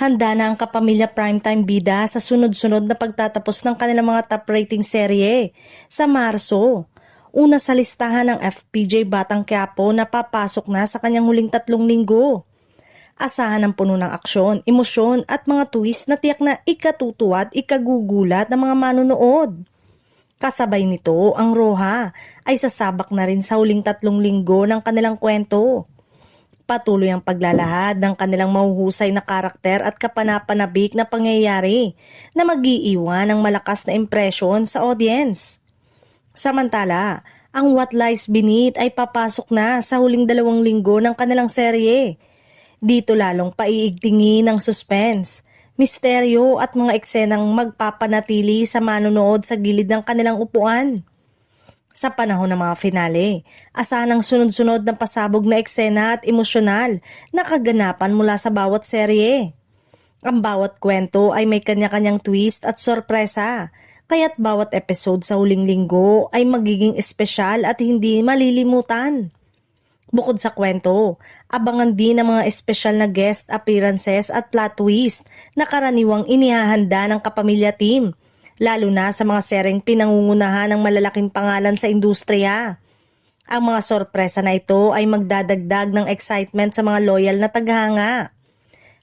Handa na ang Kapamilya Primetime Bida sa sunod-sunod na pagtatapos ng kanilang mga top rating serye sa Marso. Una sa listahan ng FPJ Batang Quiapo na papasok na sa kanyang huling 3 linggo. Asahan ng puno ng aksyon, emosyon at mga twist na tiyak na ikatutuwa at ikagugulat ng mga manonood. Kasabay nito, ang Roja ay sasabak na rin sa huling 3 linggo ng kanilang kwento. Patuloy ang paglalahad ng kanilang mahuhusay na karakter at kapanapanabik na pangyayari na mag-iiwan ng malakas na impresyon sa audience. Samantala, ang What Lies Beneath ay papasok na sa huling 2 linggo ng kanilang serye. Dito lalong paiigtingin ng suspense, misteryo at mga eksenang magpapanatili sa manonood sa gilid ng kanilang upuan. Sa panahon ng mga finale, asahan ang sunod-sunod ng pasabog na eksena at emosyonal na kaganapan mula sa bawat serye. Ang bawat kwento ay may kanya-kanyang twist at sorpresa, kaya't bawat episode sa huling linggo ay magiging espesyal at hindi malilimutan. Bukod sa kwento, abangan din ang mga espesyal na guest appearances at plot twist na karaniwang inihahanda ng Kapamilya Team, lalo na sa mga seryeng pinangungunahan ng malalaking pangalan sa industriya. Ang mga sorpresa na ito ay magdadagdag ng excitement sa mga loyal na taghanga.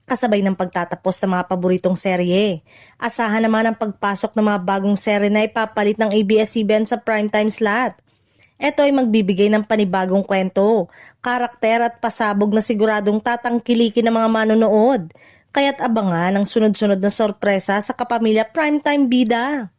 Kasabay ng pagtatapos ng mga paboritong serye, asahan naman ang pagpasok ng mga bagong serye na ipapalit ng ABS-CBN sa primetime slot. Ito ay magbibigay ng panibagong kwento, karakter at pasabog na siguradong tatangkilikin ng mga manonood. Kaya't abangan ang sunod-sunod na sorpresa sa Kapamilya Primetime Bida.